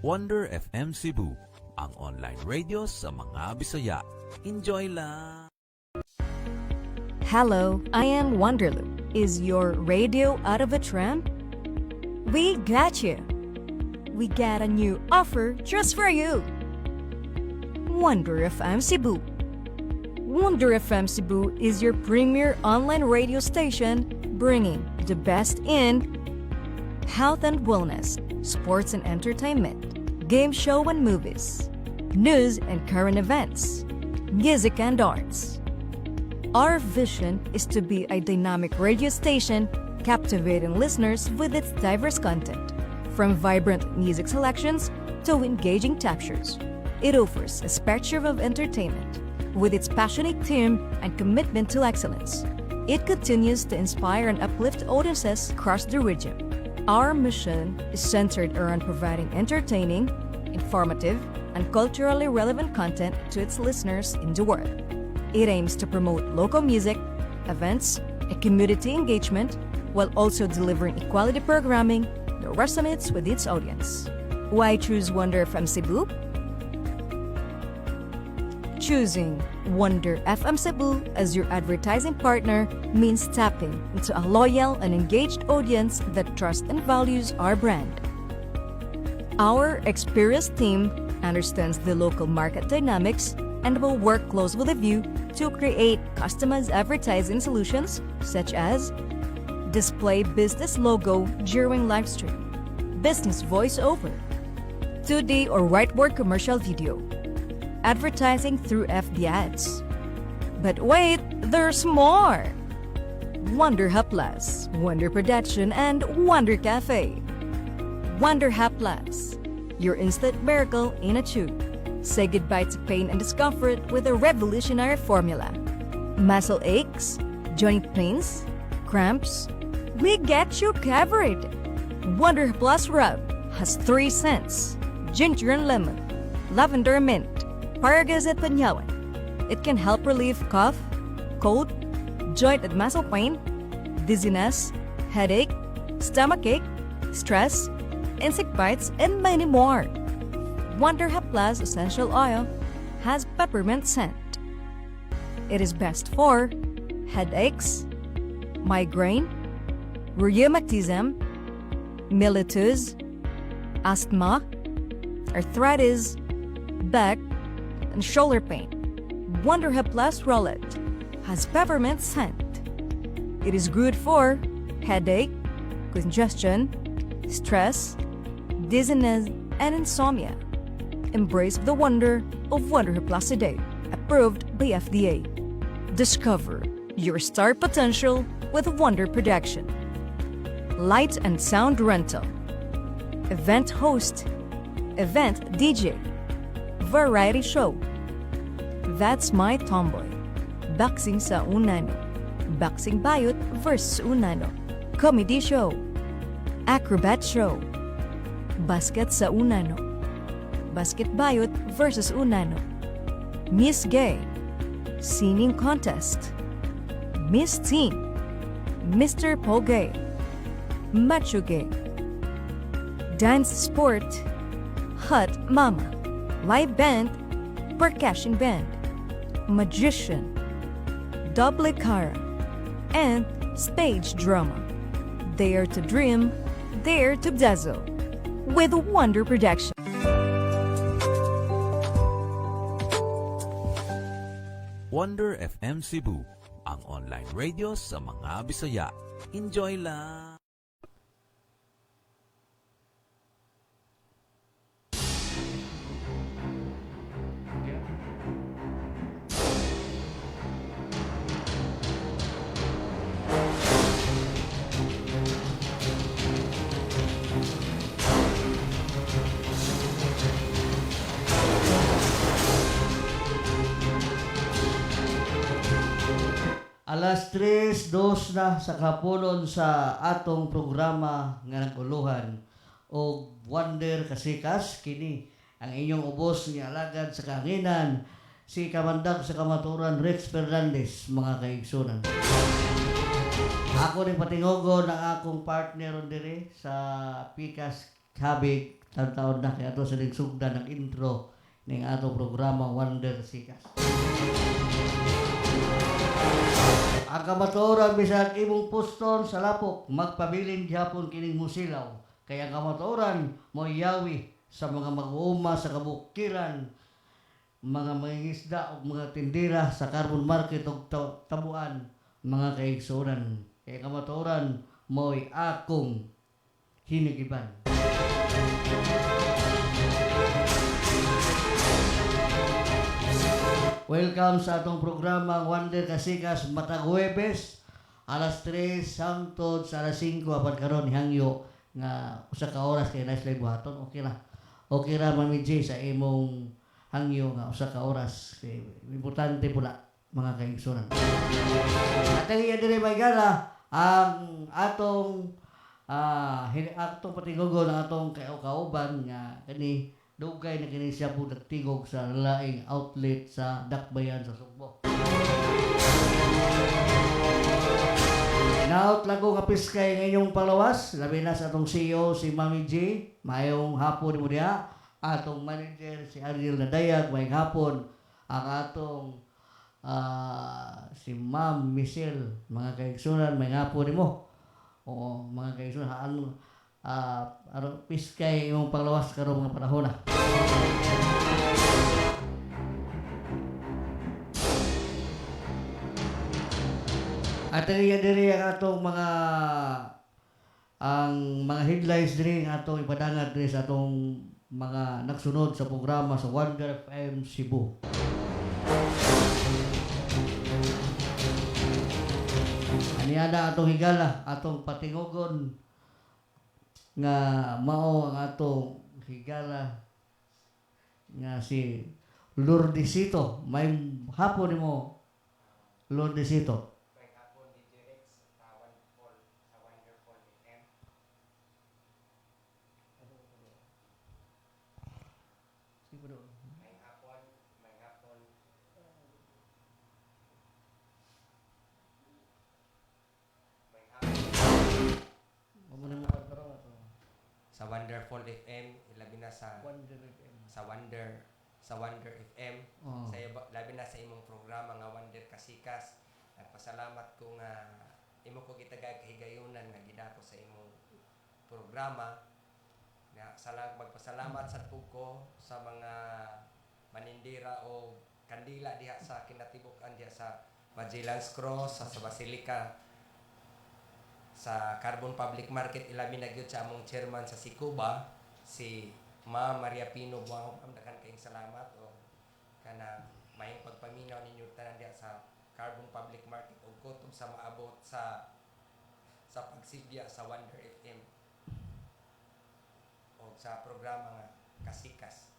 Wonder FM Cebu, ang online radio sa mga Bisaya. Enjoy lang! Hello, I am Wonderloop. Is your radio out of a tram? We got you. We got a new offer just for you. Wonder FM Cebu. Wonder FM Cebu is your premier online radio station bringing the best in health and wellness, sports and entertainment, game show and movies, news and current events, music and arts. Our vision is to be a dynamic radio station captivating listeners with its diverse content, from vibrant music selections to engaging talk shows. It offers a spectrum of entertainment with its passionate team and commitment to excellence. It continues to inspire and uplift audiences across the region. Our mission is centered around providing entertaining, informative, and culturally relevant content to its listeners in the world. It aims to promote local music, events, and community engagement while also delivering equality programming that resonates with its audience. Why choose Wonder FM Cebu? Choosing Wonder FM Cebu as your advertising partner means tapping into a loyal and engaged audience that trusts and values our brand. Our experienced team understands the local market dynamics and will work close with you to create customized advertising solutions such as display business logo during live stream, business voiceover, 2D or whiteboard commercial video, advertising through FB ads. But wait, there's more! Wonder Hub Plus, Wonder Production, and Wonder Cafe. Wonder Hub Plus, your instant miracle in a tube. Say goodbye to pain and discomfort with a revolutionary formula. Muscle aches, joint pains, cramps, we get you covered. Wonder Plus Rub has 3 scents: ginger and lemon, lavender and mint, Paragas at Panyawan. It can help relieve cough, cold, joint and muscle pain, dizziness, headache, stomachache, stress, insect bites, and many more. Wonder Hub Plus Essential Oil has peppermint scent. It is best for headaches, migraine, rheumatism, mellitus, asthma, arthritis, back, and shoulder pain. Wonder Hub Plus Rollet has peppermint scent. It is good for headache, congestion, stress, dizziness, and insomnia. Embrace the wonder of Wonder Hub Plus today, approved by FDA. Discover your star potential with Wonder Production. Light and sound rental, event host, event DJ, variety show. That's My Tomboy. Boxing sa Unano. Boxing Bayot versus Unano. Comedy show. Acrobat show. Basket sa Unano. Basket Bayot versus Unano. Miss Gay. Singing contest. Miss Teen. Mr. Pogay. Macho Gay. Dance sport. Hot Mama. Live band. Percussion band. Magician, double cara, and stage drama. Dare to dream, dare to dazzle with Wonder Production. Wonder FM Cebu, ang online radio sa mga Bisaya. Enjoy lang! Alas 3:02 na sa kapunon sa atong programa nga naguluhan o Wonder Kasikas kini ang inyong ubos nga alagad sa kahanginan si Kamandag sa Kamaturan Rex Fernandez, mga kaigsunan. Ako rin patingogon ang akong partner ron dire sa Pikas Habig taon na kaya ato sa sugdan ng intro ng atong programa Wonder Sikas. Ang kamatuoran bisag imong puston sa lapok magpabilin gyapon kining musilaw. Kaya ang kamatuoran mo yawi sa mga mag-uuma sa kabukiran, mga mangingisda o mga tindera sa carbon market o tabuan, mga kaigsunan. Kaya kamatuoran mo'y akong hinigiban. Welcome sa atong programa Wonder Kasikas matag Huwebes alas 3 hangtod sa alas 5 apan karon hangyo nga usa ka oras kay nice live buhaton. Okay ra Mami J sa imong hangyo nga usa ka oras kay importante pula mga kaigsunan. At ang iya dire gala ang atong atong patigugon ang atong kauban nga kani dugay na kini siya po nagtigog sa laing outlet sa Dakbayan sa Sugbo. Naot lago nga piskay ngayong palawas, labi na sa atong CEO si Mami J, mayong hapon mo diha, atong manager si Ariel Nadayag, mayong hapon, ang atong si Ma'am Michelle, mga kaigsunan, mayong hapon mo. Oo, mga kaigsunan, piskay yung panglawas karong mga panahon na. At diri ang atong mga headlines diri ang atong ipadangat diri sa atong mga nagsunod sa programa sa Wonder FM Cebu. Aniada atong higala, atong patingugon nga mao ang atong higala nga si Lourdesito. May hapon nimo Lourdesito. May hapon DJ Rex sa Wonderful FM. May hapon. Sa Wonderful FM, labi na sa Wonder FM. sa Wonder FM. Oh. Sa labi na sa imong programa nga Wonder Kasikas. Nagpasalamat ko nga imo ko gitagay kahigayunan nga gidako sa imong programa. Nga magpasalamat sa ko sa mga manindira o kandila diha sa kinatibuk-an diha sa Magellan's Cross, sa Basilica, sa Carbon Public Market. Ilabi na gyud sa among chairman sa Sikuba, si Ma Maria Pino Buang. Amdakan kayong salamat o kana mayong pagpaminaw ninyo tanan diha sa Carbon Public Market ug kutob sa maabot sa pagsigya sa Wonder FM o sa programa nga Kasikas.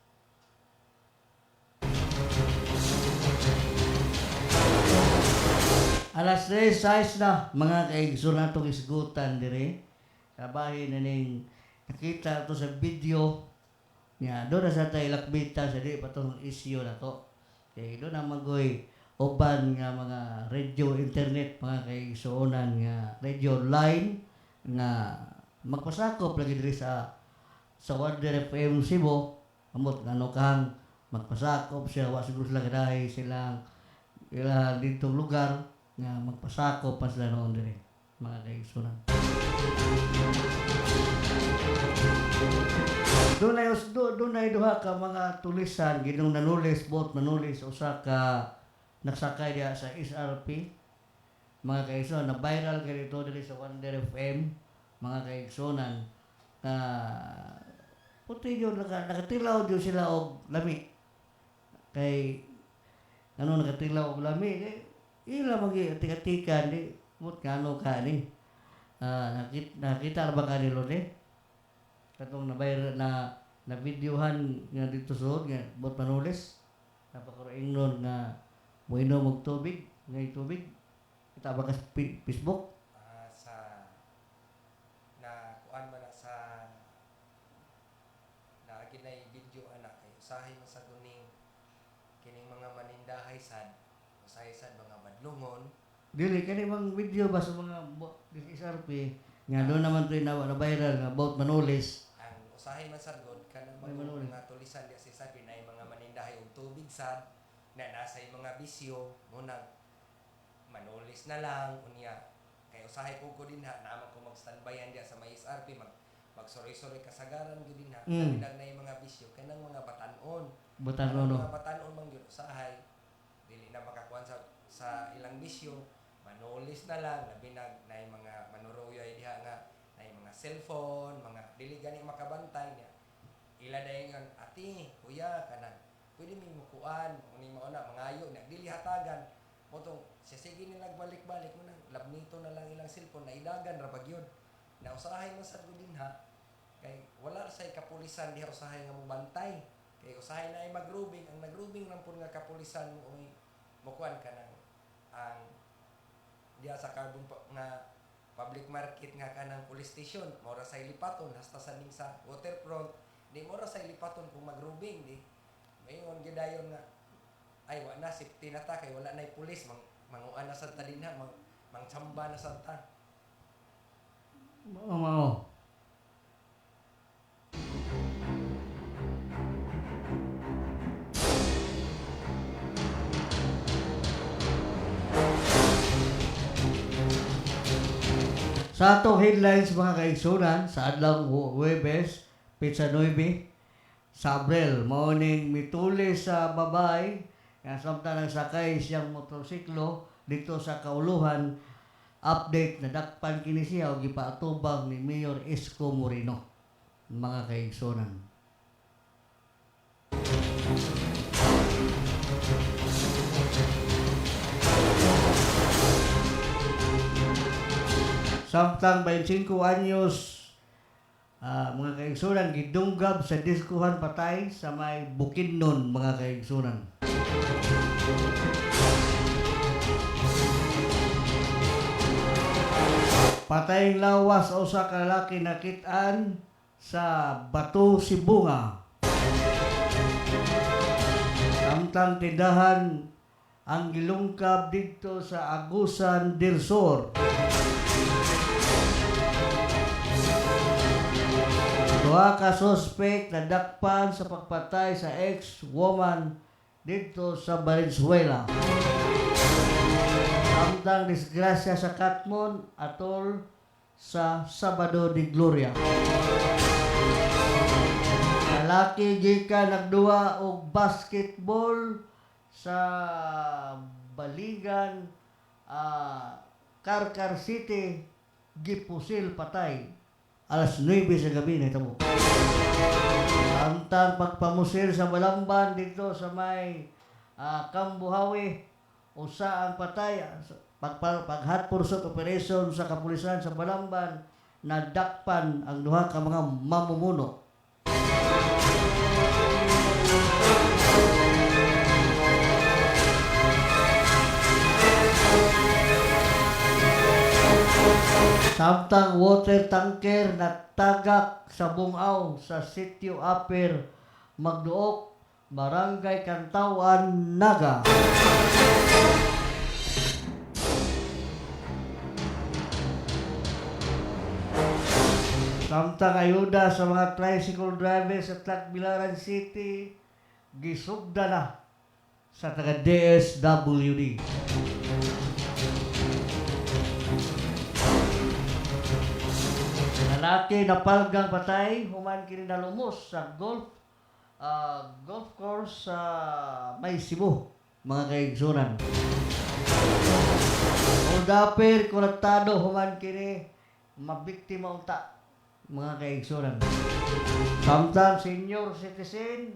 Alas 3 size na mga kaigsunan natong isgutan dire. Kabahin na ning nakita to sa video niya. Doon na sa tayo lakbita sa di pa itong issue na to. Kaya doon na magoy uban nga mga radio internet mga kaigsunan nga radio line nga magpasakop lagi diri sa Wonder FM Cebu. Amot nga no kang magpasakop siya wa siguro sila kadahi silang ila ditong lugar nga magpasakop pa sila noon dire mga kaigsunan. Doon ay duha ka mga tulisan ginong nanulis usa ka nagsakay diha sa SRP mga kaigsunan na viral kay dito dire sa Wonder FM mga kaigsunan puti yun nakatilaw yun sila og lami kay nakatilaw og lami ila magi-atikan di mut kano ka ni nakita ba ka ni Lord katong na videohan nga dito suod nga bot manulis napakaroingnon nga moinom og tubig ngay tubig kita ba ka sa Facebook Sa na kuan man na sa na ginay video anak kay usahay man sa kining mga manindahay sad usahay sad mga madlungon dili kani bang video ba sa mga SRP nga doon naman to na viral nga about manulis ang usahay man sad god kana May manulis. mga tulisan diya si sabi na mga manindahay og tubig sad na nasa mga bisyo munang manulis na lang unya kay usahay ko din ha naman ko mag-standbyan diya sa may SRP magsory-sory kasagaran gyud din ha sabi na mga bisyo kanang mga batan-on Butan Ang no. mga batan-on man gyud usahay dili na makakuan sa ilang bisyo manulis na lang labi na mga manuroyoy diha nga na mga cellphone mga dili gani makabantay niya ila dayon nga ati kuya kanan pwede mi mukuan uni mao na mangayo na dili hatagan motong sige nila balik-balik mo nang labnito na lang ilang cellphone na idagan ra bagyod na usahay man sad din ha kay wala say kapulisan diha usahay nga mobantay kay usahay na ay magrubing ang nagrubing lang pud nga kapulisan mo uy mukuan ka nang ang diya sa carbon nga public market nga kanang police station mora sa lipaton hasta sa ning sa waterfront di mora sa lipaton kung magrubing di mayon gidayon nga ay wa na safety na ta kay wala nay pulis manguan na sa ta dinha mangtsamba na sa ta Mao. Sa atong headlines mga kaigsunan sa adlaw Huwebes, Pizza 9, sa Abril, morning mituli sa babay nga samtang nagsakay siyang motorsiklo dito sa Kauluhan. Update na dakpan kini siya og gipaatubang ni Mayor Isko Moreno mga kaigsunan. Samtang 25 anyos mga kaigsunan gidunggab sa diskuhan patay sa may Bukidnon mga kaigsunan. Patayng lawas o sa kalaki nakit-an sa Bato Sibunga. Samtang tindahan ang gilungkab dito sa Agusan del Sur. Duha ka suspect na dakpan sa pagpatay sa ex-woman dito sa Valenzuela. Samtang disgrasya sa Katmon atol sa Sabado de Gloria. Lalaki gikan nagduwa og basketball sa Baligan, Karkar City, gipusil patay. Alas 9 sa gabi na ito mo. Samtang pagpamusil sa Balamban dito sa may Kambuhawi, usa ang patay pag hot operation sa kapulisan sa Balamban, nadakpan ang duha ka mga mamumuno. Samtang water tanker na tagak sa Bungaw sa Sitio Aper, Magduok, Barangay Kantawan, Naga. Samtang ayuda sa mga tricycle driver sa Tacbilaran City, gisugda na sa taga DSWD. Lalaki na palgang patay, human kini nalumos sa golf course sa May Cebu, mga kaigsunan. O dapir konektado human kini mabiktima unta, mga kaigsunan. Samtang senior citizen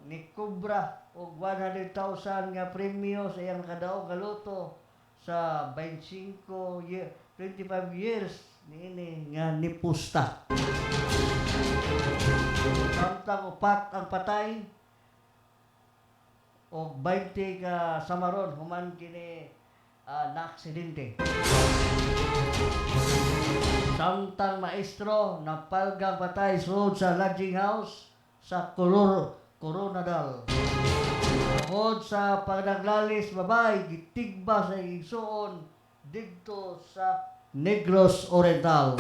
ni Cobra og 100,000 nga premyo sa iyang kadaog galuto sa 25 years niini nga nipusta. Samtang upat ang patay og 20 ka samaron human kini na aksidente. Samtang maestro napalgang patay sud sa lodging house sa Coronadal. Tungod sa pagdaglalis babay gitigba sa igsuon didto sa Negros Oriental.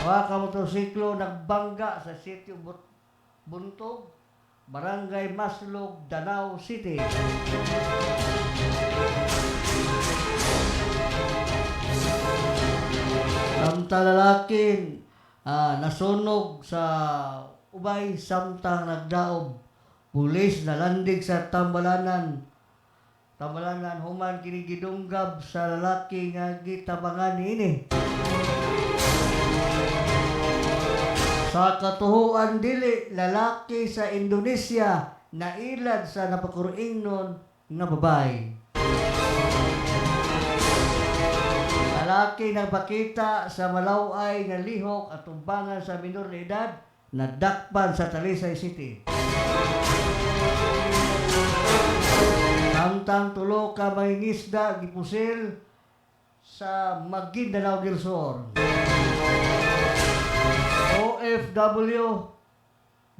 Mga kamotorsiklo nagbangga sa sitio Buntog, Barangay Maslog, Danau City. Samtang lalaki nasunog sa ubay samtang nagdaob. Pulis nalandig sa Tambalanan human kini gidunggab sa lalaki nga gitabangan niini. Sa katuhuan dili, lalaki sa Indonesia nailad sa napakuringnon nga babae. Lalaki nagpakita sa malaway nga lihok at tumbangan sa minor na edad nadakpan sa Talisay City. Samtang tulo ka mangingisda gipusil sa Maguindanao del Sur. OFW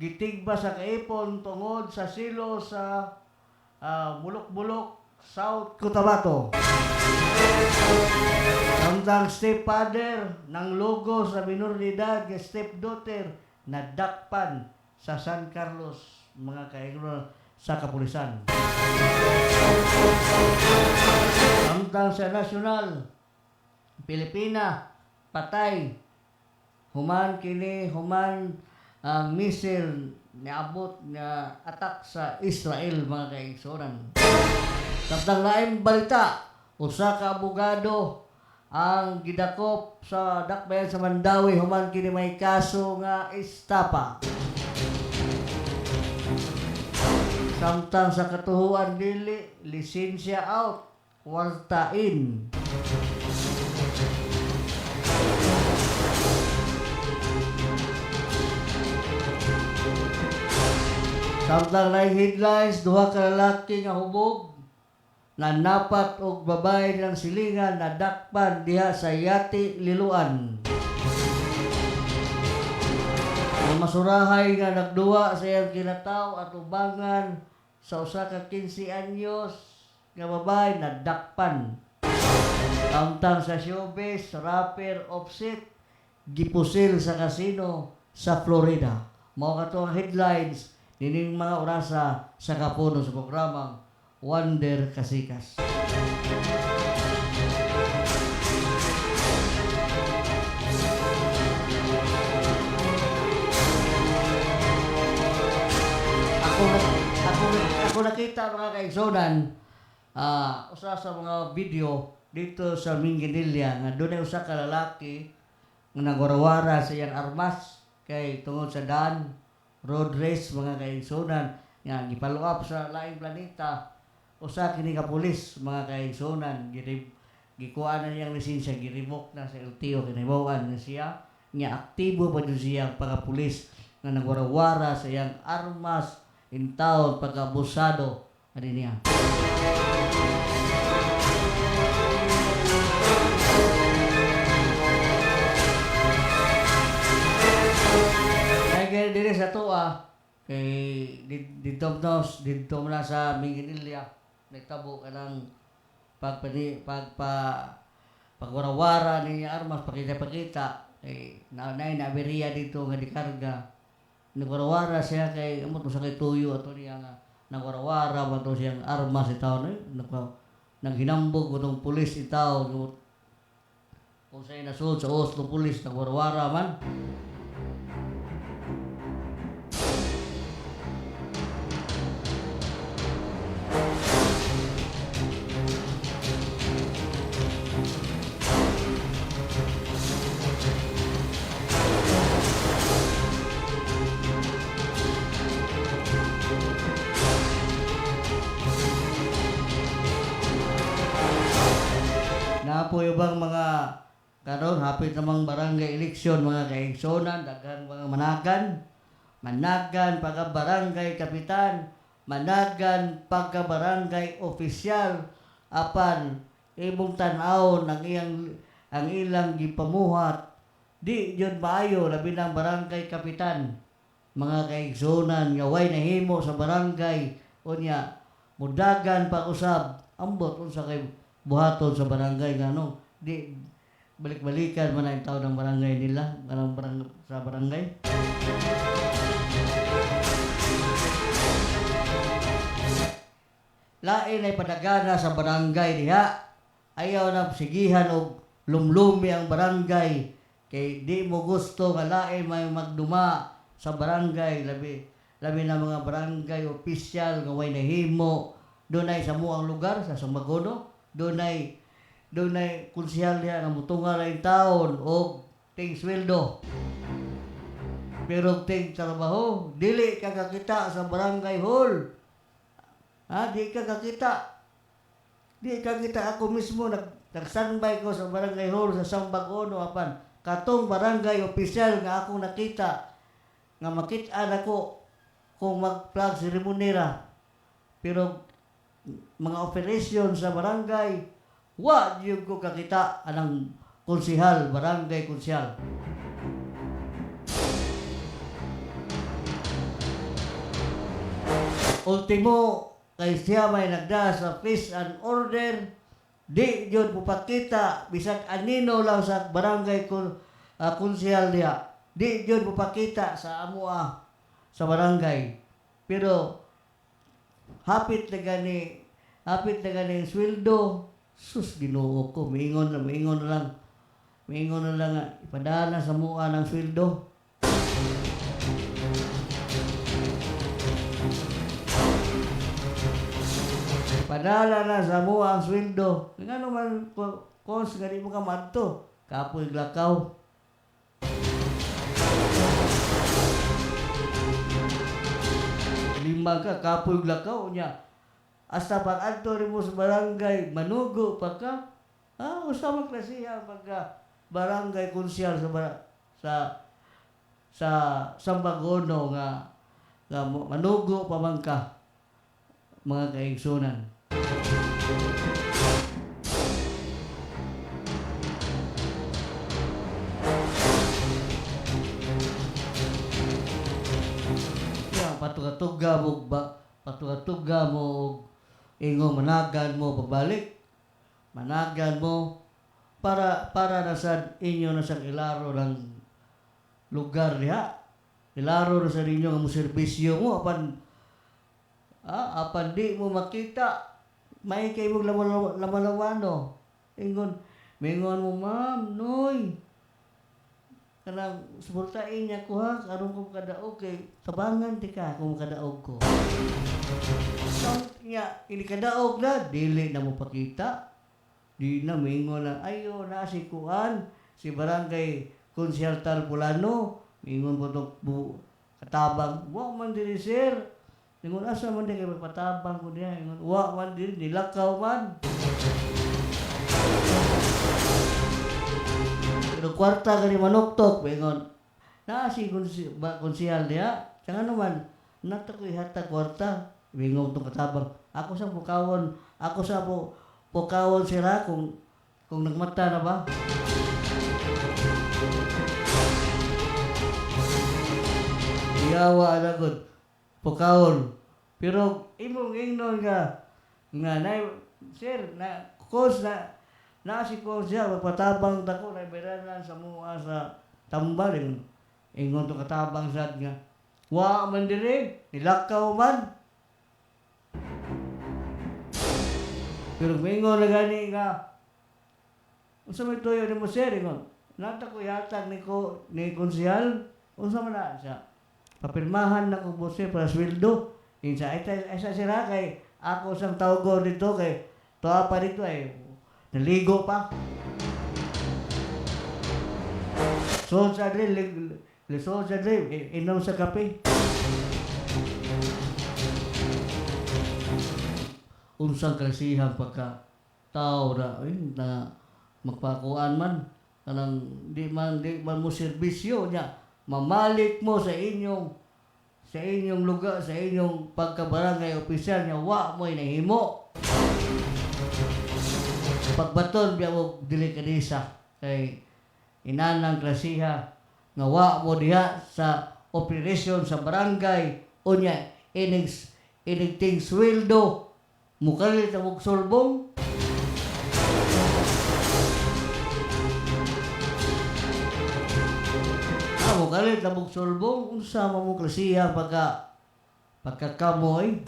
gitigba sa kaipon tungod sa silo sa Bulok-Bulok, South Cotabato. Samtang stepfather ng logo sa minor de edad nga stepdaughter nadakpan sa San Carlos, mga kaigro sa kapulisan. Samtang sa nasyonal, Pilipina patay human ang missile niabot na atak sa Israel, mga kaigsonan. Samtang laing balita, usa ka abogado ang gidakop sa dakbayan sa Mandawi human kini may kaso nga estapa. Samtang sa katuhuan dili, lisensya out, kwarta in. Samtang laing headlines, duha ka lalaki nga hubog nanapat og babae ng silingan nadakpan diha sa Yati, Liloan. Ang masurahay nga nagduwa sa iyang kinataw at ubangan sa usa ka 15 anyos nga babae nadakpan. Samtang sa showbiz, rapper Offset gipusil sa kasino sa Florida. Mao kato ang headlines nining mga orasa sa kapuno sa programang Wonder Kasikas. Ako nakita, mga kaigsonan, usa sa mga video dito sa Minginilla nga doon ay usa ka lalaki nga nagwarawara sa iyang armas kay tungod sa daan road race, mga kaigsonan, nga gipalo up sa laing planeta. Usa kini ka pulis, mga kaigsonan, gikuha na niyang lisensya, giribok na sa LTO, kinahibawan na siya nga aktibo pa dyan siya pagkapulis nga nagwarawara sa iyang armas in taon pagkabusado ano niya. Kaya dili sa tuwa kay dito na sa Minginilla nagtabo ka ng pagwarawara niya armas pakita naunay na aberiya dito nga dikarga nagwarawara siya kay amo to sa kay tuyo ato niya nga nagwarawara ba to siyang armas itaw naghinambog utong pulis itaw kung sa'yo nasuod sa Oslo pulis nagwarawara man. Po yung mga karon hapit namang barangay eleksyon, mga kaigsonan, daghang mga managan pagka barangay kapitan, managan pagka barangay opisyal, apan imong tan-aw ang ilang gipamuhat di yun maayo labi ng barangay kapitan, mga kaigsonan, nga way nahimo sa barangay unya mudagan pag-usab ambot unsa kay buhaton sa barangay nga di balik-balikan man ang tao ng barangay nila, sa barangay. Lain ay padagana sa barangay diha. Ayaw na sigihan og lumlumi ang barangay kay di mo gusto nga lain may magduma sa barangay, labi na mga barangay official nga way nahimo dunay sa muang lugar sa Sambagono, dunay konsehal niya nga mutunga lang taon og ting sweldo. Pero ting trabaho, dili ka kakita sa barangay hall. Di ka kakita. Di ka kita. Ako mismo nag-standby ko sa barangay hall sa Sambagono apan katong barangay official nga akong nakita nga makit-an ako kung mag-flag ceremony ra. Pero mga operasyon sa barangay, wa yung ko kakita anang konsehal, barangay konsehal. Ultimo, kay siya may nagda sa peace and order, di yun pupakita, bisag anino lang sa barangay konsehal niya. Di yun pupakita sa amua sa barangay. Pero hapit na gani sweldo, sus Ginoo ko, miingon na lang nga, ipadala sa mua ng sweldo. Ipadala na sa mua ang sweldo. Nga naman, kos, gani mo ka madto, kapoy glakaw. Lima ka, kapoy glakaw niya. Hasta pag-adto rin mo sa barangay, manugo pa ka. Usama klasiya pagka barangay konsehal sa Sambagono nga manugo pa man ka, mga kaigsunan. Patuga mo ingo managan mo pagbalik, managan mo para na sa inyo na sa ilaro ng lugar niya, ilaro na sa inyo nga mo serbisyo mo apan di mo makita may kay mo lamalawano ingon mo ma'am noy kanang suportain niya ko ha karon ko kadaog kay tabangan ti ka kung kadaog ko. So niya ini kadaog na dili na mo pakita. Di na mingon na ayo na si kuan si barangay konsehal Talpulano mingon po to katabang wa man diri sir. Ingon asa man di kay patabang ko diha ingon wa man diri nilakaw man. Pero kwarta gani manuktok, bengon. Si konsehal niya, sanga naman, nato ko ihata kwarta, bengon itong katabang. Ako sa pukawon sila kung nagmata na ba. Iyawa na gud, pukawon. Pero imong ingnon nga sir, kos si siya, magpatabang dako na iberanan sa mua sa tambaling. Ingon to katabang sad nga. Wa man diri, nilakaw man. Pero mingon na gani nga. Unsa may tuyo ni mo sir, ingon. Nata ko yatag ni konsehal. Unsa man na siya. Papirmahan na ko bose para sweldo. Insa sira kay ako sang tawgo dito kay toa pa dito ay naligo pa. So sa dre, inom sa kape. Unsang kalisihan pagka tao na magpakuan man, kanang di man mo serbisyo niya, mamalik mo sa inyong lugar, sa inyong pagkabarangay opisyal niya, wa mo inahimo. Pagbaton biya mo delikadesa kay inanang klasiha nga wa mo diha sa operasyon sa barangay unya inig ting sweldo mukalit ang sulbong mo galit na mong sulbong, unsa mo klasiya pagkakamoy.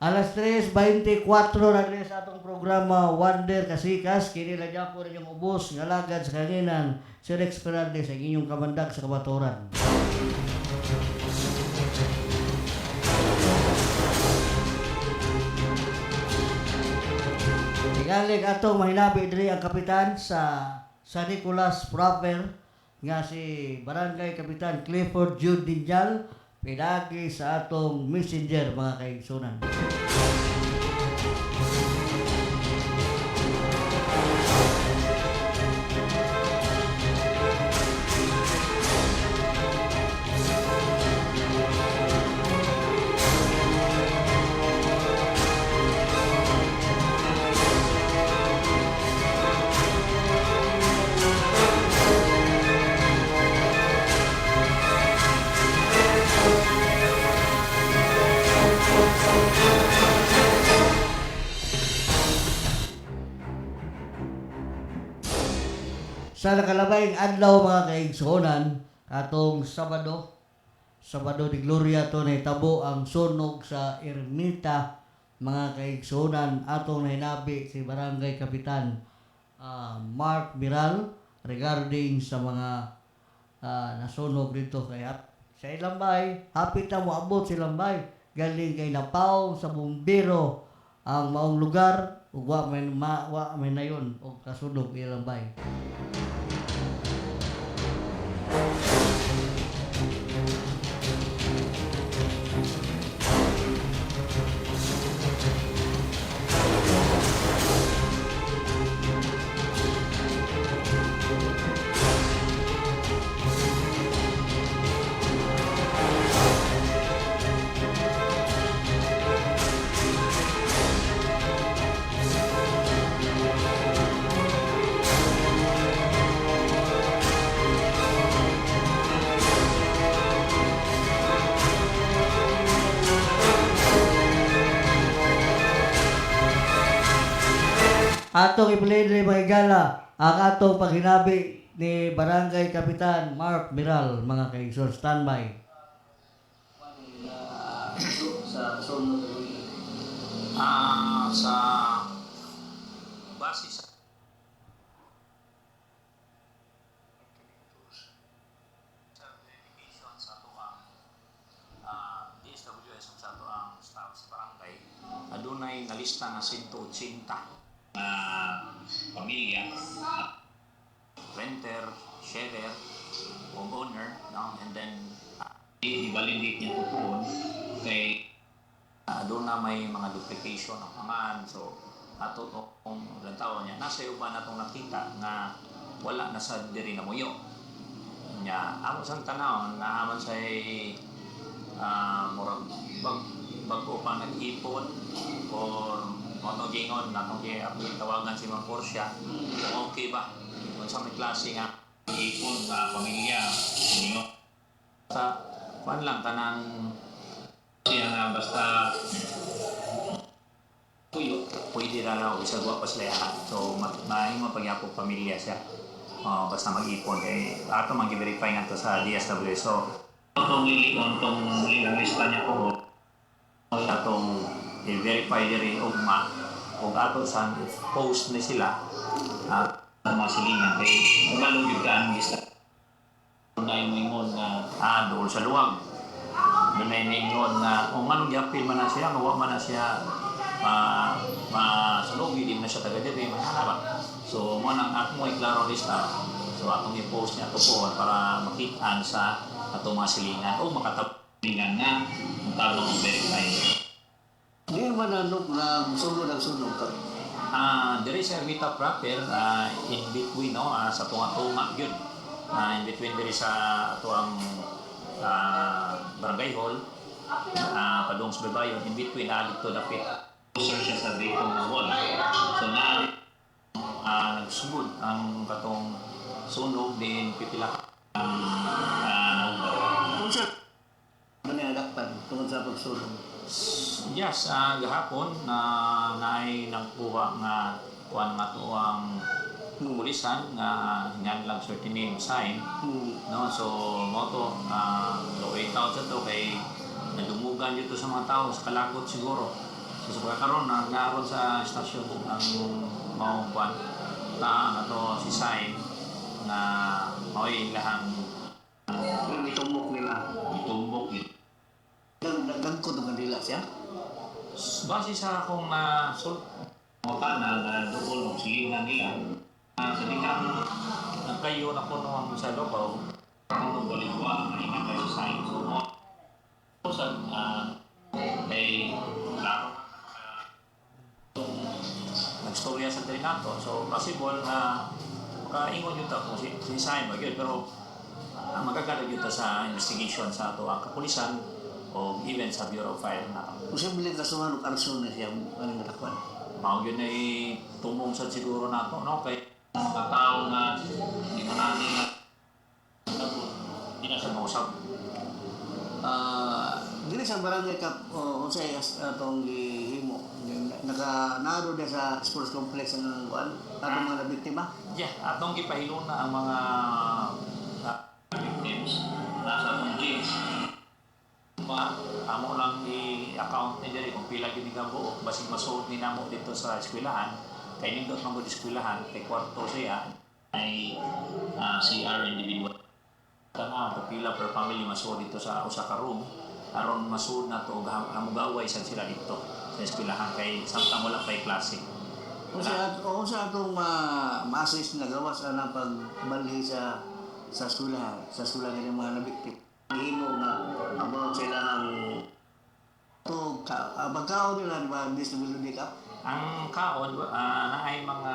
Alas 3:24 na rin sa atong programa Wonder Kasikas. Kini lang po rin yung ubos nga lagad sa kanginan si Rex Fernandez ang inyong kamandag sa kabaturan. Igalig atong mahinabi diri ang kapitan sa San Nicolas proper nga si Barangay Kapitan Clifford Jude Dinjal, pinagi sa atong messenger mga kaigsunan. Sa nakalabayng adlaw mga kaigsunan, atong Sabado de Gloria to na itabo ang sunog sa ermita mga kaigsunan. Atong nahinabi si Barangay Kapitan Mark Miral regarding sa mga nasunog dito kaya sa ilang bay, hapit na mo abot silang bay galing kay napaw sa bumbero ang maong lugar ug wa may nayon og kasunog ilang bay. Atong ipilin rin mga igala ang atong paghinabi ni Barangay Kapitan Mark Miral mga kaigsoon. Standby. Sa sa base sa certification sa ito ang DSWS sa ito ang staff sa barangay adunay nalista na 180 pamilya, renter, sharer, homeowner, no? And then i-validate niya po doon kay doon na may mga duplication ng pangan. So ato kung ilang taon niya nasa uban natong nakita na wala na sa diri na muyo nya amo sang tanawon na aman say murag bago pa nag-ipon or moto gingon na kung tawagan si Ma'am Portia kung okay ba kung sa may klase nga ipon sa pamilya ninyo sa pan lang kanang siya nga basta puyo pwede na raw isagwa pa sila so maing mapagyapo pamilya siya basta mag-ipon ato mag-verify nga to sa DSWD so itong lilikon itong lista niya ko atong i-verify diri ugma kung ato sa post ni sila ang mga silingan kay umalong yung gaan lista na yung maingon na doon sa luwag doon na yung maingon na kung anong yapil man na siya mawa man na siya masulog hindi na siya taga diri mahanap so mo nang ako mo i-klaro lista so atong i-post niya ito po para makitaan sa atong mga silingan o makatapilingan na tabang verify. Di man na sunog ka. There is a Ermita proper in between sa tunga-tunga yun. In between there is ang barangay hall padung sa Babayon in between dito dapit. Search siya sa dito ng wall. So nagsugod ang katong sunog din pipila Kung sa manalakpan tungkol sa pagsulong. Yes, gahapon na naay nagkuha nga kuan nga to ang pulisan nga ngan lang certain name sign no so mo to low tao sa to kay nadumugan dito sa mga tao sa kalakot siguro so sa pagkakaroon na naroon sa estasyon ang mao kuan ato si sign na mao'y lahang Itumbok nila. itumbok Nagkod ng Manila siya? base sa akong na doon ng silingan nila sa tingnan nagkayo na po nung sa Lobaw kung baligwa ay nakayo sa sign so sa ay klaro nagstorya sa Trinato so possible na makaingon yun kung si sign ba yun pero magkakaroon yun sa investigation sa ito ang kapulisan o even sa Bureau of Fire na Posible ka sumanok arson na siya ang natakwan. mao yun ay tumong sa siguro na ito no kay mga tao na hindi mo natin na hindi na siya mausap Dili sa barangay kap unsay atong gihimo. Naka-naro dia sa sports complex ang kuan atong mga biktima. yeah atong gipahilo na ang mga victims nasa atong jails amo lang i-account ni diri kung pila gid nga buok basig masuot ni namo dito sa eskwelahan kay nindot man gud eskwelahan kay kwarto siya ay CR individual kana pila per family masuot dito sa usa ka room aron masuot na to hamugaway sad sila dito sa eskwelahan kay samtang wala pay klase Unsa atong ma-assist na gawas ana pagbalhi sa eskwelahan ng mga nabiktima. Himo na about sila ang to pagkaon nila ba disability ka? ang kaon naay mga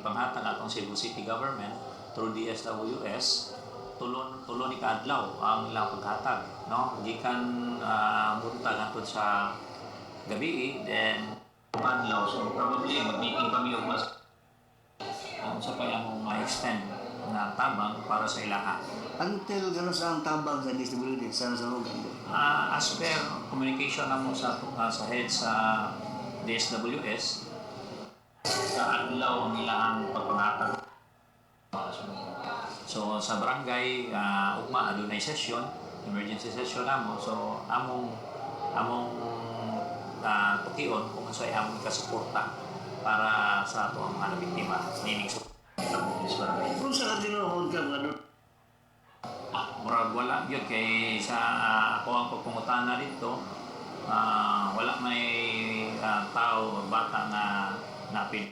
panghatag atong Cebu City Government through DSWS tulo ni kaadlaw ang ilang paghatag no gikan buntag atod sa gabi then adlaw so probably mag-meeting kami og mas sa payamong ma-extend na tabang para sa ilaha. Until gano'n sa ang tabang sa disability sa nasanugan mo? As per communication na mo sa head sa DSWS, sa adlaw ang ilang pagpangatag. So sa barangay, ugma adunay session, emergency session namo. So among tukion kung sa'y among ikasuporta para sa ato ang mga biktima. Meaning Kung sa katinood ka mga doon? murag wala yun kay sa ako ang pagpungutana dito wala may tao bata na napin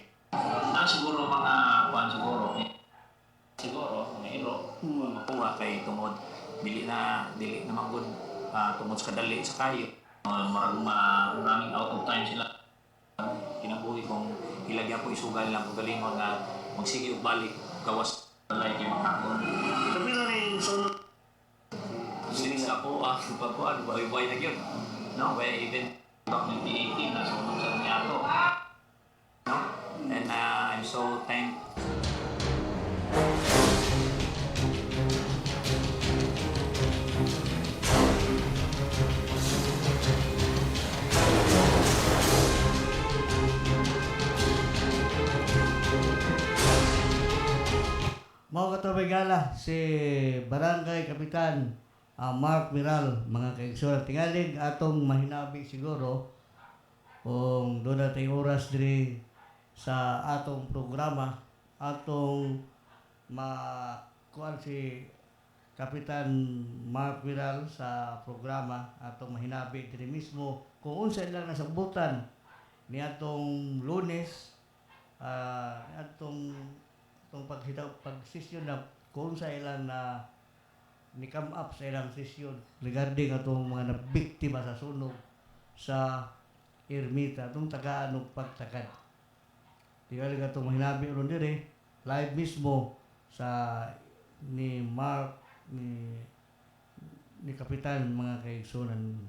siguro mga siguro mga iro makuha kay tungod dili naman gud tungod sa kadali sa kayo maraming out of time sila kinabuhi kung ilagyan ko isugal lang kung galingon nga magsige og balik gawas like yung mga ako. Sabi na rin, sunod. Since ako, buhay na yun. No, where even 2018, nasunod sa niya ako. No? And I'm so thankful. Mga katabigala, si Barangay Kapitan Mark Miral, mga kaigsuran, tingalig atong mahinabi siguro kung doon natin oras diri sa atong programa, atong makuan si Kapitan Mark Miral sa programa, atong mahinabi diri mismo kung unsa ilang nasabutan ni atong Lunes, atong pag-session na kung sa ilang na ni-come up sa ilang session regarding atong mga nabiktima sa sunog sa Ermita, itong tagaan ng pagtakad. Tingnan nga itong mahinabi ron dire, live mismo sa ni Mark, ni Kapitan, mga kaigsunan.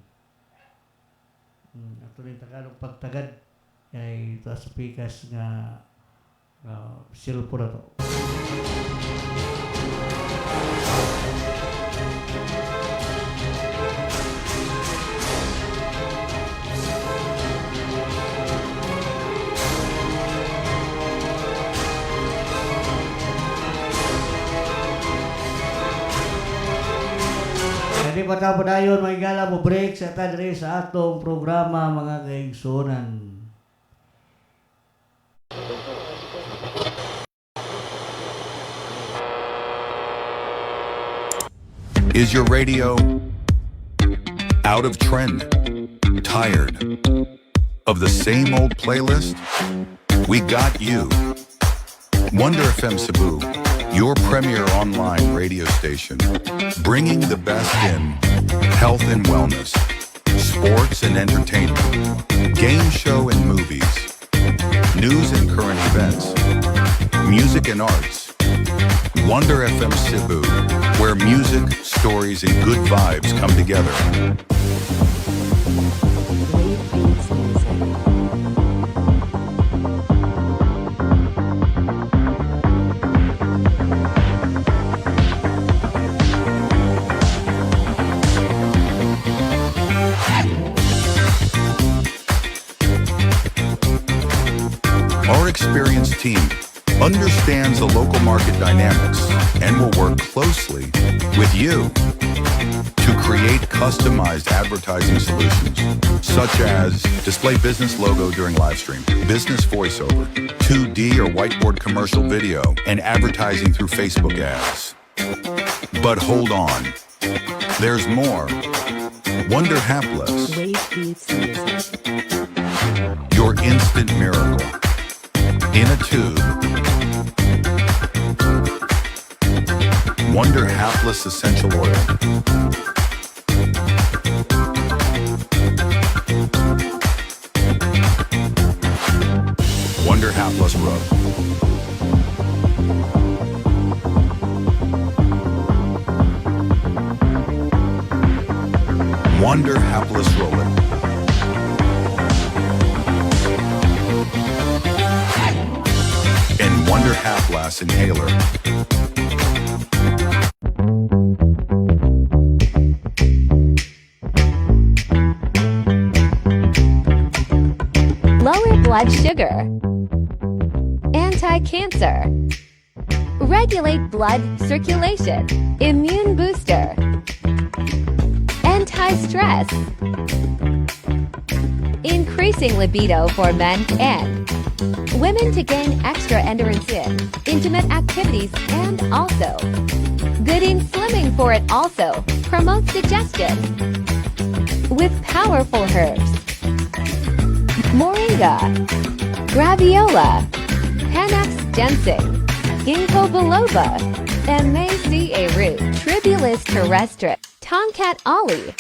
Ito rin tagaan ng pagtagad ay ito sa pikas nga silpo na to. Hindi pa tapos dayon, mga igala mo break sa tadre sa atong programa, mga kaigsunan. Is your radio out of trend? Tired of the same old playlist? We got you. Wonder FM Cebu, your premier online radio station, bringing the best in health and wellness, sports and entertainment, game show and movies, news and current events, music and arts. Wonder FM Cebu, where music, stories, and good vibes come together. Our experienced team understands the local market dynamics and will work closely with you to create customized advertising solutions, such as display business logo during live stream, business voiceover, 2D or whiteboard commercial video, and advertising through Facebook ads. But hold on, there's more. Wonder Hapless, your instant miracle. In a tube. Wonder Hapless Essential Oil. Wonder Hapless Rub. Wonder Hapless Roll-It. And Wonder Hapless Inhaler. Lower blood sugar. Anti-cancer. Regulate blood circulation. Immune booster. Anti-stress. Increasing libido for men and women to gain extra endurance in intimate activities, and also good in slimming for it. Also promotes digestion with powerful herbs. Moringa, graviola, Panax ginseng, ginkgo biloba, Maca root, Tribulus terrestre, Tomcat ollie.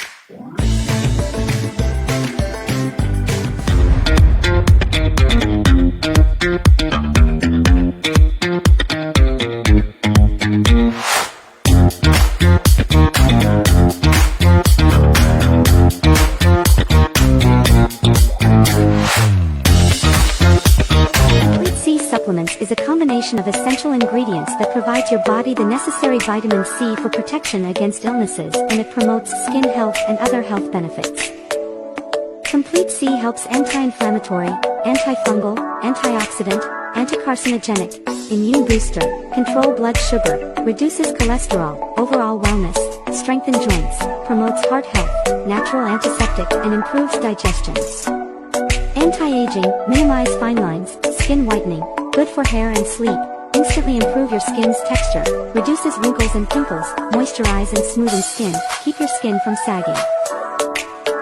provides your body the necessary vitamin C for protection against illnesses, and it promotes skin health and other health benefits. Complete C helps anti-inflammatory, antifungal, antioxidant, anti-carcinogenic, immune booster, control blood sugar, reduces cholesterol, overall wellness, strengthens joints, promotes heart health, natural antiseptic, and improves digestion. Anti-aging, minimize fine lines, skin whitening, good for hair and sleep, instantly improve your skin's texture, reduces wrinkles and pimples, moisturize and smoothen skin, keep your skin from sagging.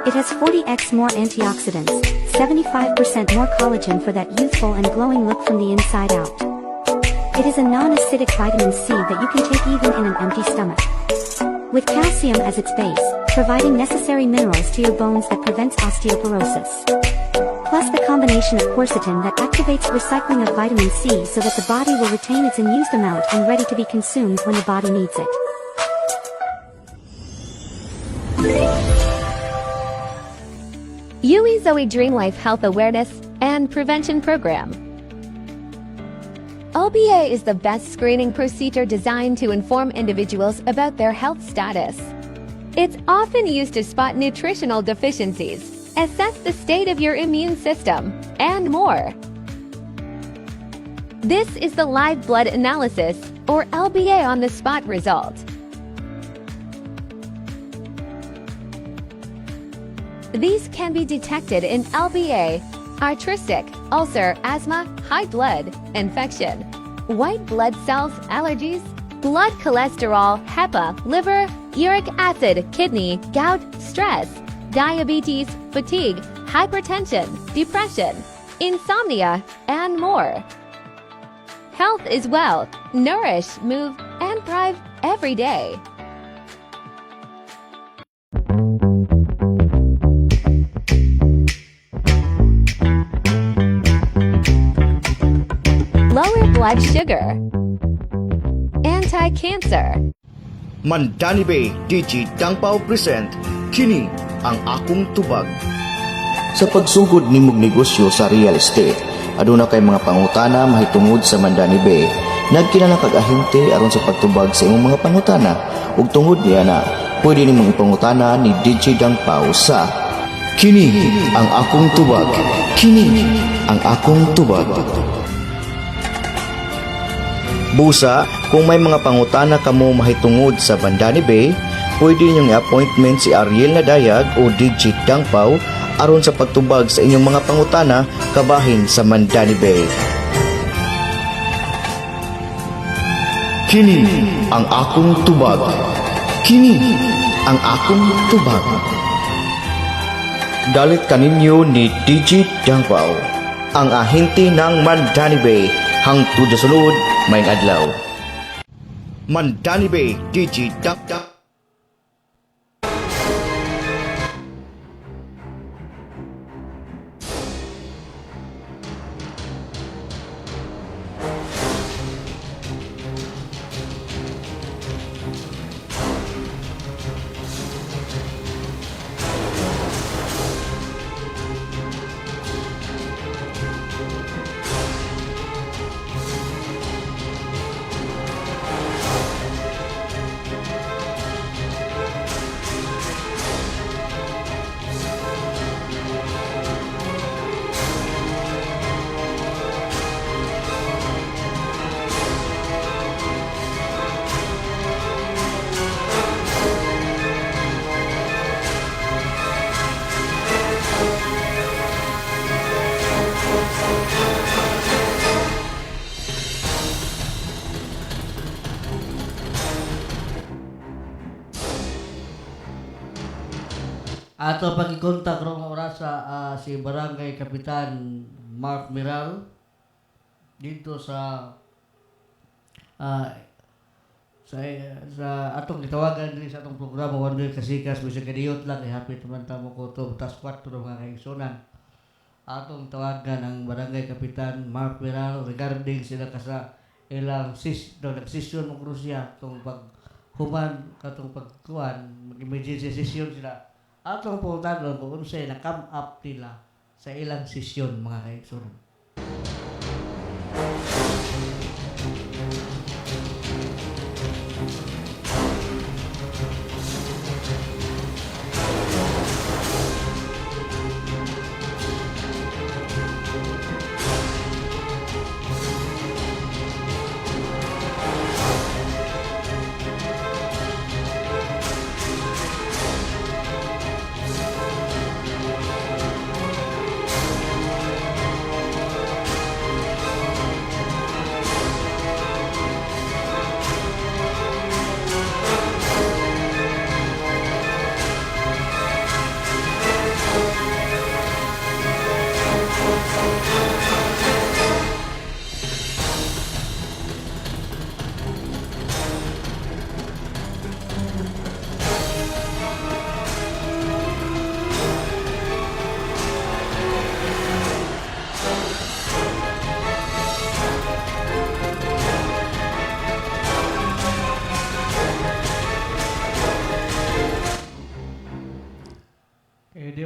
It has 40x more antioxidants, 75% more collagen for that youthful and glowing look from the inside out. It is a non-acidic vitamin C that you can take even in an empty stomach. With calcium as its base, providing necessary minerals to your bones that prevents osteoporosis. Plus the combination of quercetin that activates recycling of vitamin C so that the body will retain its unused amount and ready to be consumed when the body needs it. UE Zoe Dream Life Health Awareness and Prevention Program. LBA is the best screening procedure designed to inform individuals about their health status. It's often used to spot nutritional deficiencies, assess the state of your immune system, and more. This is the live blood analysis, or LBA on-the-spot result. These can be detected in LBA, arthritic, ulcer, asthma, high blood, infection, white blood cells, allergies, blood cholesterol, HEPA, liver, uric acid, kidney, gout, stress, diabetes, fatigue, hypertension, depression, insomnia, and more. Health is wealth. Nourish, move, and thrive every day. Lower blood sugar. Anti-cancer. Mandani Bay DG Dangpao present Kini ang akong tubag. Sa pagsugod nimong negosyo sa real estate, aduna kay mga pangutana mahitungod sa Mandani Bay. Nagkinala kag ahente aron sa pagtubag sa imong mga pangutana ug tungod niya na pwede nimong ipangutana ni DJ Dangpao sa Kini ang akong tubag. Kini ang akong tubag. Busa, kung may mga pangutana kamo mahitungod sa Mandani Bay, pwede niyong i-appointment si Ariel Nadayag o DJ Dangpao aron sa pagtubag sa inyong mga pangutana kabahin sa Mandani Bay. Kini ang akong tubag. Kini ang akong tubag. Dalit kaninyo ni DJ Dangpao, ang ahente ng Mandani Bay. Hangtod sa sulod, may adlaw. Mandani Bay DJ Dangpao. Ato pag-contact rong oras sa si Barangay Kapitan Mark Miral dito sa atong gitawagan din sa atong programa Wonder Kasikas bisag kadiyot lang hapit man tamo ko to tas 4 mga kaigsunan. Atong tawagan ang Barangay Kapitan Mark Miral regarding sila kasa ilang nagsisyon mo krusya tong paghuman katong pagkuan mag-emergency session sila. Atong puntan lang kung unsay na-come up nila sa ilang sesyon mga kaigsunan.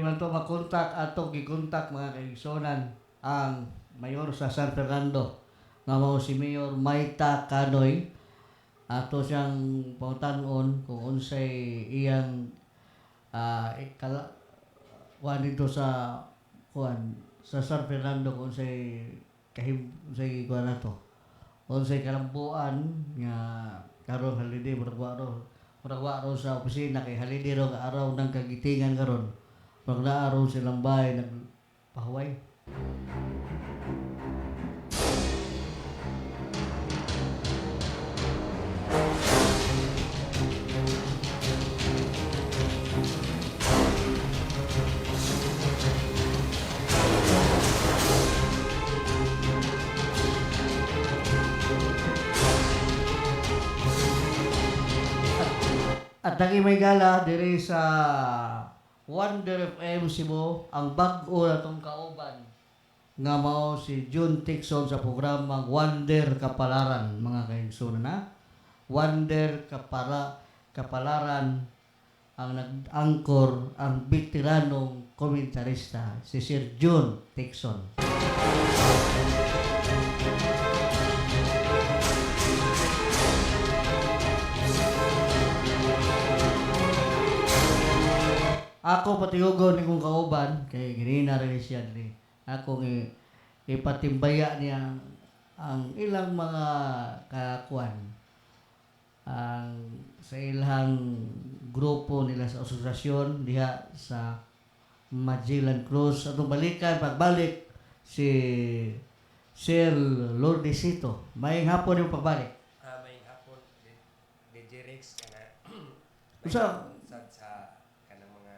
man to makontak ato gikontak mga kaigsonan ang mayor sa San Fernando nga mao si Mayor Maita Canoy. Ato siyang pautan-on kung unsay iyang kuan dito sa kuan sa San Fernando kung unsay kuan nato. Unsay kalambuan nga karon holiday murag wa ro sa opisina kay holiday ro nga araw ng kagitingan karon. Pag naaraw silang bahay nagpahuway. At lagi may gala diri sa Wonder FM Cebu ang bag-o na tong kauban nga mao si June Tixon sa programang Wonder Kapalaran mga kaigsoon na. Wonder Kapalaran ang nag-angkor ang veteranong komentarista si Sir June Tixon. Ako patiugon ni kong kauban kay ginina rin siya ni. Ako ipatimbaya niya ang ilang mga kakuan ang sa ilang grupo nila sa asosasyon diha sa Magellan Cruz. Atong balikan pagbalik si Sir Lourdesito. May hapon yung pagbalik. May hapon DJ Rex kana. Usa sa kanang mga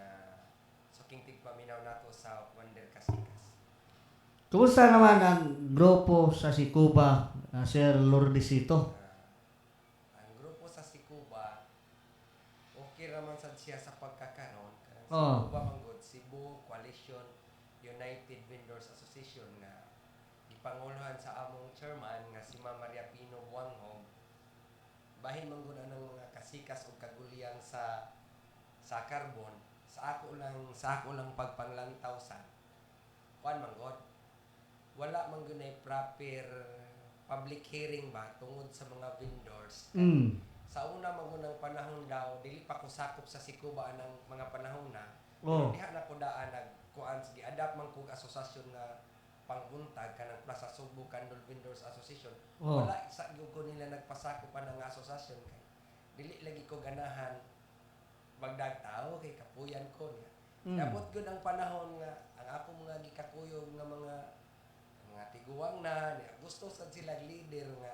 suking tigpaminaw nato sa Wonder Kasikas. kumusta naman ang grupo sa Sikuba, Sir Lourdesito? Ang grupo sa Sikuba okay raman sad siya sa pagkakaroon. Kanang Oh. Sikuba manggod Cebu Coalition United Vendors Association nga gipanguluhan sa among chairman nga si Ma'am Maria Pino Buanghog. Bahin manggod ang mga kasikas ug kaguliyang sa carbon sa ako lang pagpanglantaw sa kuan manggod wala man gunay proper public hearing ba tungod sa mga vendors. Sa una magunang panahon daw dili pa ko sakop sa Sikuba anang mga panahon na. Oh. Diha na ko daan nagkuan gi adapt man kog asosasyon nga pangbuntag kanang Plaza Subo Candle Vendors Association. Oh. Wala sa gyud ko nila nagpasakop pa ng asosasyon kay dili lagi ko ganahan bagdag tao kay kapuyan ko niya. Dabot gyud ang panahon nga ang ako mga gikakuyog nga mga tiguang na niya. Gusto sad sila leader nga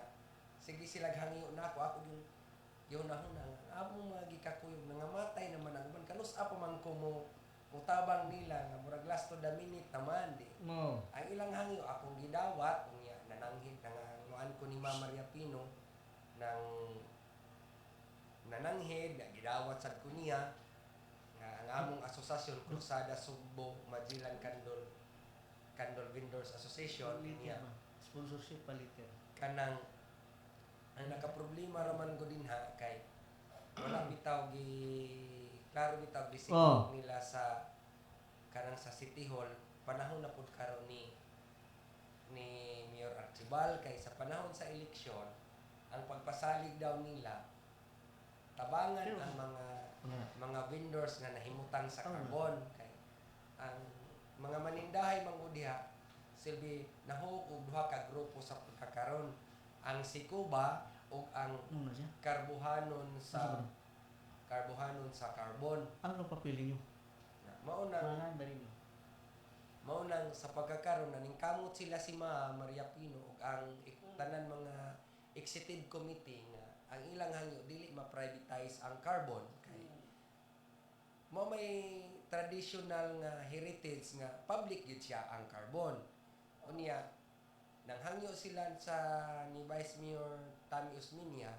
sige sila hangyo na ako yung yunahuna nga amo mga gikakuyog nga matay naman ang uban kanus apa man ko mutabang nila nga murag last to the minute naman di. Ang ilang hangyo akong gidawat unya nananghid nanganuan ko ni Ma'am Maria Pino nang nananghid gidawat sad ko niya nga ang among asosasyon Cruzada Sugbo Magellan Candle Vendors Association niya Sponsorship paliter. kanang ang nakaproblema raman ko din ha kay wala bitaw klaro bitaw Oh. nila sa kanang sa City Hall panahon na pud karon ni Mayor Archibald kay sa panahon sa eleksyon ang pagpasalig daw nila tabangan ang mga vendors nga nahimutang sa carbon kay ang mga manindahay mangudiha silbi nahuk og duha ka grupo sa pagkakaron ang Sikuba ug ang karbuhanon sa carbon. Ano papili nyo? Maunang sa pagkakaroon naning kamot sila si Ma'am Maria Pino ug ang tanan mga executive committee nga ang ilang hangyo dili ma-privatize ang carbon kay mo may traditional nga heritage nga public gyud siya ang carbon. Unya nang hangyo sila sa ni Vice Mayor Tammy Osmeña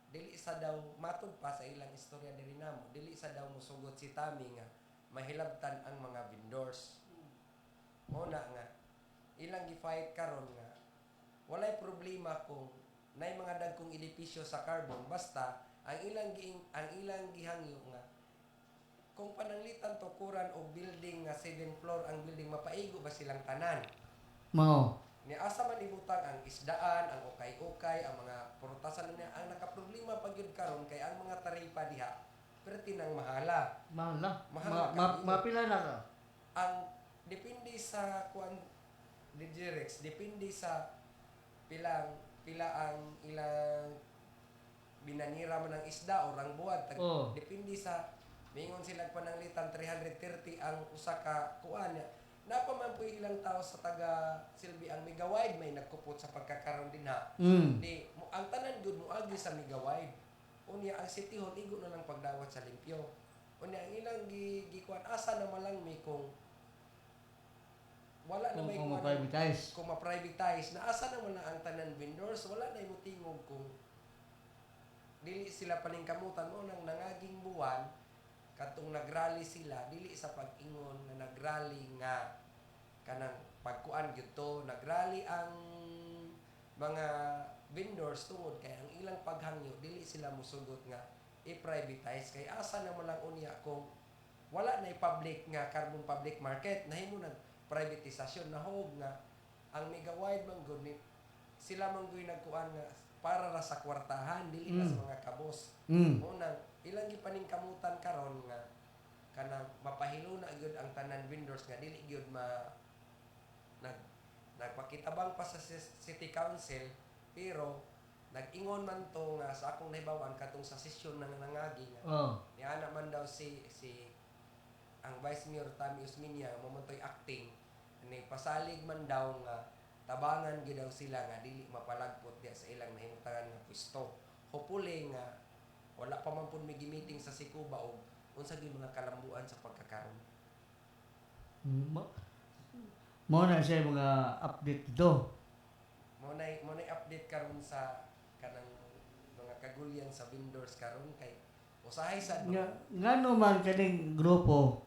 dili sa daw matud pa sa ilang istorya diri namo dili sa daw mosugot si Tammy nga mahilabtan ang mga vendors. Una nga ilang gi-fight karon nga walay problema kung nay mga dagkong edipisyo sa carbon basta ang ilang gihangyo nga kung pananglitan tukuran o building nga 7 floor ang building, mapaigo ba silang tanan? Mao. Ni asa man ibutang ang isdaan, ang ukay-ukay, ang mga purutasan niya, ang nakaproblema pag yun karon kay ang mga taripa diha perti nang mahala. Mahal na. Mahal na kayo. Mapila na ka. Ang depende sa kuan Direx, depende sa pila ang ilang binanira man ng isda o rang buwad. Depende sa mingon sila pananglitan 330 ang usa ka kuan niya. Napaman po ilang tao sa taga Silbi ang Megawide may nagkupot sa pagkakaroon din ha. Di, ang tanan good mo agi sa Megawide. Unya ang City Hall igo na lang pagdawat sa limpyo. Unya ang ilang gikuan asa na malang may kung wala na may kung ma-privatize. Kung ma-privatize na asa naman na ang tanan vendors wala na imutingog kung dili sila paningkamutan mo nang nangaging buwan katong nagrally sila dili sa pag-ingon na nagrally nga kanang pagkuan gyud to nagrally ang mga vendors tungod kay ang ilang paghangyo dili sila musugot nga i-privatize kay asa na lang unya kung wala na i-public nga carbon public market nahimo nang privatisasyon nahog nga ang Megawide man gud sila man gyud nagkuan nga para ra sa kwartahan dili na sa mga kabos. Unang ilang gipaningkamutan karon nga kanang mapahilo na gyud ang tanan vendors nga dili gyud nagpakitabang pa sa city council pero nag-ingon man to nga sa akong nahibawan katong sa sesyon ng nangagi nga niana man daw si ang Vice Mayor Tammy Usminia mamontoy acting ni pasalig man daw nga tabangan gyud daw sila nga dili mapalagpot diya sa ilang nahimutangan nga pwesto. Hopefully nga wala pa man pud may meeting sa Sikuba og unsa gyud mga kalambuan sa pagkakaroon. Mo na siya mga update dito. Mo na update karon sa kanang mga kagulyan sa vendors karon kay usahay sad Ngano man kaning grupo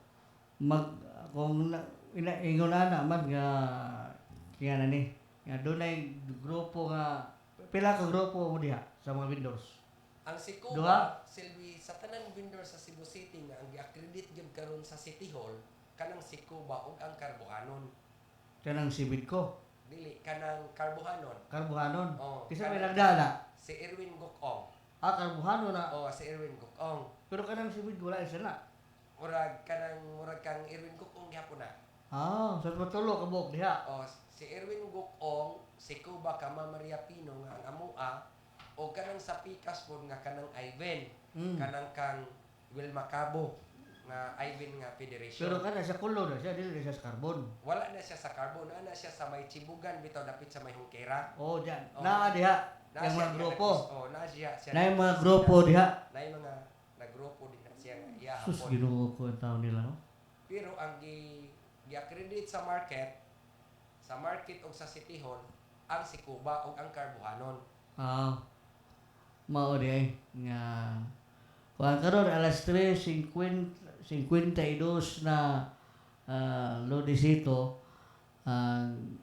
kung ingon ana man nga kaya na ni nga dunay grupo nga pila ka grupo mo diha sa mga vendors. Ang Sikuba, Silvi, sa tanang vendor sa Cebu City nga ang gi-accredit gyud karon sa City Hall kanang Sikuba ug ang Karbuhanon. Kanang Sibidco. Dili kanang Karbuhanon. Karbuhanon. Kisa may kanang- nagdala. Si Erwin Gokong. Karbuhanon na. Si Erwin Gokong. Pero kanang Sibidco wala isa na. Murag kang Erwin Gokong gyapon na. Sa patulo ka buok diha. Si Erwin Gokong, si Cuba Kama Maria Pino nga ang amua o kanang sa Pikas pod nga kanang Ivan, kanang kang Wilma Cabo nga Ivan nga Federation. Pero kana sa kulo na siya dili na siya sa carbon. Wala na siya sa carbon, na siya sa may Chibugan bitaw dapit sa may Hungkera. Diyan. Naa diha yung mga grupo. Na siya. Na yung mga grupo diha. Na yung mga nagrupo din na siya nga iya Sus, hapon. Ginoo ko ang tao nila, no? Pero ang gi-accredit sa market o sa City Hall, ang Sikuba o ang Karbuhanon. Mao di ay nga kuan karon alas 3:52 na Lodisito.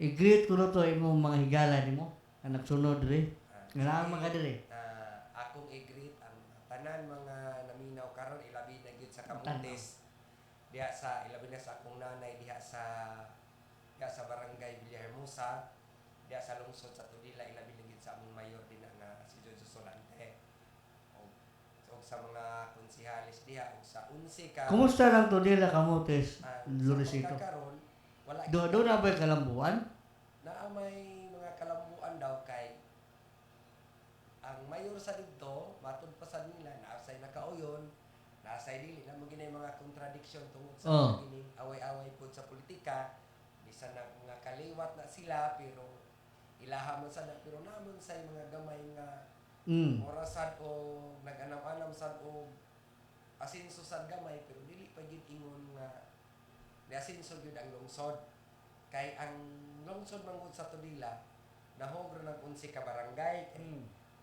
I-greet ko to imong mga higala nimo nga nagsunod diri. Nga naa mga diri. Akong i-greet ang tanan mga naminaw karon ilabi na gyud sa Camotes. Diha sa ilabi na sa akong nanay diha sa barangay Villahermosa, diha sa lungsod sa Tudela ilabi na gyud sa among mayor din nga si Jojo Solante. O sa mga konsehalis diha o sa 11 ka. Kumusta lang to dila Camotes Lodisito? Karon wala Do na ba kalambuan? naa may mga kalambuan daw kay ang mayor sa dito matud pa sa nila naasay nakauyon naasay dili na mo ginay mga contradiction tungod sa mga gining away-away pud sa politika bisan na mga kaliwat na sila pero ilaha man sad pero namon say mga gamay nga orasan o nag-anam-anam sad o asinso sad gamay pero dili pa gid ingon nga asinso gyud ang lungsod kay ang lungsod mangod sa Tudela nahog ra nag 11 ka barangay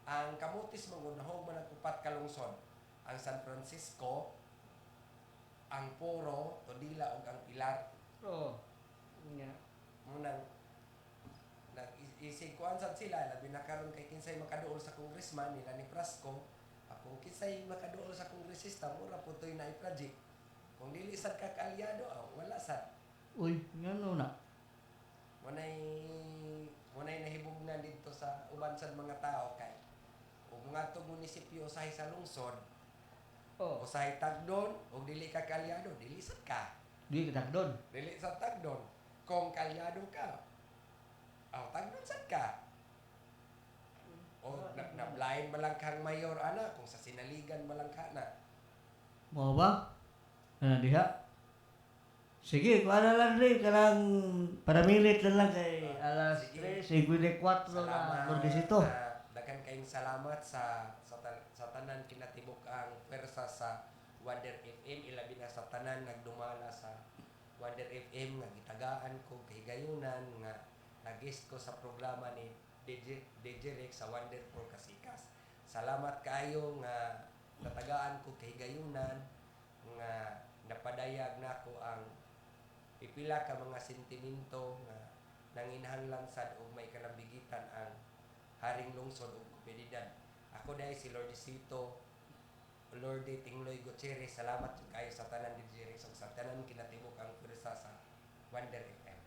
ang Camotes mangod nahog man nag 4 ka lungsod ang San Francisco ang Poro Tudela ug ang Pilar munang nag-isig kuan sad sila labi na karon kay kinsay makaduol sa congressman nila ni Prasco akong kinsay makaduol sa kongresista mura putoy na i-project Kung dili sad ka kaalyado, wala sad. Uy, ngano na? Munay nahibugnan dito sa uban sad mga tao kay ug mga to munisipyo usahay sa lungsod, usahay tagdon, ug dili ka kaalyado, dili sad ka. Di ka doon. Dili sa tagdon. Kung kaalyado ka, tagdon sad ka. O na-blind malang kang mayor ana kung sa sinaligan malang ka na. Mo ba? Diha? Sige, kung ano lang rin, karang paramilit na lang kay alas 3:54 na Bordesito. Dagan kayong salamat sa tanan kinatibok ang pwersa sa Wonder FM, ilabi na sa tanan nagdumala sa Wonder FM nga gitagaan ko kahigayunan nga nag-guest ko sa programa ni DJ Rex sa Wonder for Kasikas. Salamat kayo nga natagaan ko kahigayunan nga napadayag nako ang pipila ka mga sentimento nga nanginhanglan sad og may kalambigitan ang Haring Lungsod ug komunidad. Ako dai si Lordisito Tingloy Gutierrez. Salamat kayo sa tanan DJ Rex ug sa tanan kinatibok ang pwersa sa Wonder FM.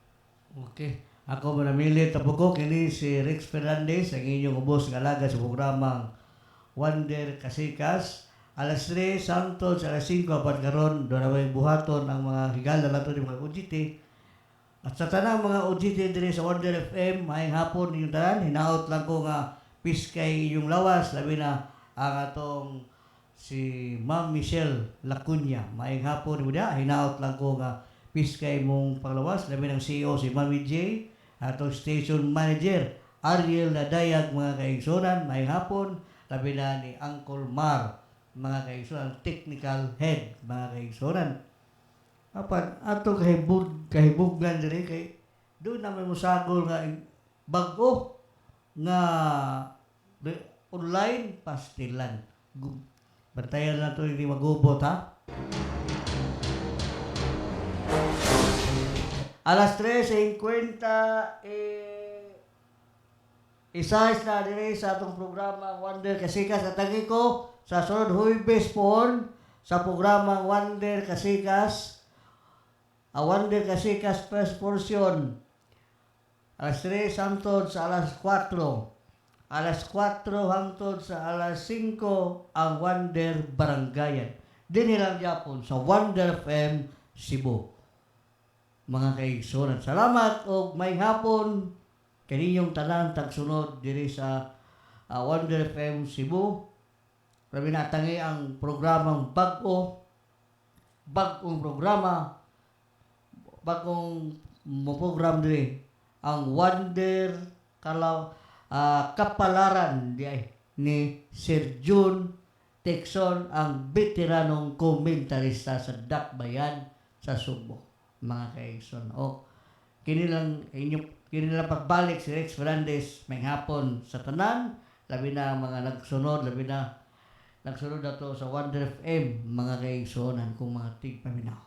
Okay. Ako manamili tapuko kini si Rex Fernandez, ang inyong ubos nga alaga sa programang Wonder Kasikas. Alas 3 Santos, alas 5 apat karon do na may buhaton ang mga higala nato ni mga UGT. At sa tanang mga UGT diri sa Wonder FM, maayong hapon ninyong tanan. Hinaot lang ko nga piskay yung lawas, labi na ang atong si Ma'am Michelle Lacunya. Maayong hapon mo dia, hinaot lang ko nga piskay mong panglawas, labi ng CEO si Mami J, atong station manager Ariel Nadayag, mga kaigsunan, maayong hapon, labi na ni Uncle Mar, mga kaigsunan, technical head, mga kaigsunan. Apan, ato kahibugnan diri kay doon naman mo sagol nga bag-o nga online pastilan. Bantayan na ito hindi magubot, ha? Alas 3:50 isayas na diri sa atong programa Wonder Kasikas. At lagi ko sa sunod Huwebes pon sa programa Wonder Kasikas. Wonder Kasikas first portion. Alas 3 hangtod sa alas 4. Alas 4 hangtod sa alas 5 ang Wonder Barangayan. Dinhi lang Japon sa Wonder FM Cebu. Mga kaigsunan, salamat o may hapon kaninyong tanan tagsunod diri sa Wonder FM Cebu. Kami natangi ang programang bagong programa, bagong program diri ang Wonder Kapalaran ni Sir June Texon, ang veteranong komentarista sa Dakbayan sa Subo. Mga kaigsoon. Kini lang pagbalik si Rex Fernandez may hapon sa tanan, labi na mga nagsunod na to sa Wonder FM, mga kaigsoon kung mga tigpaminaw.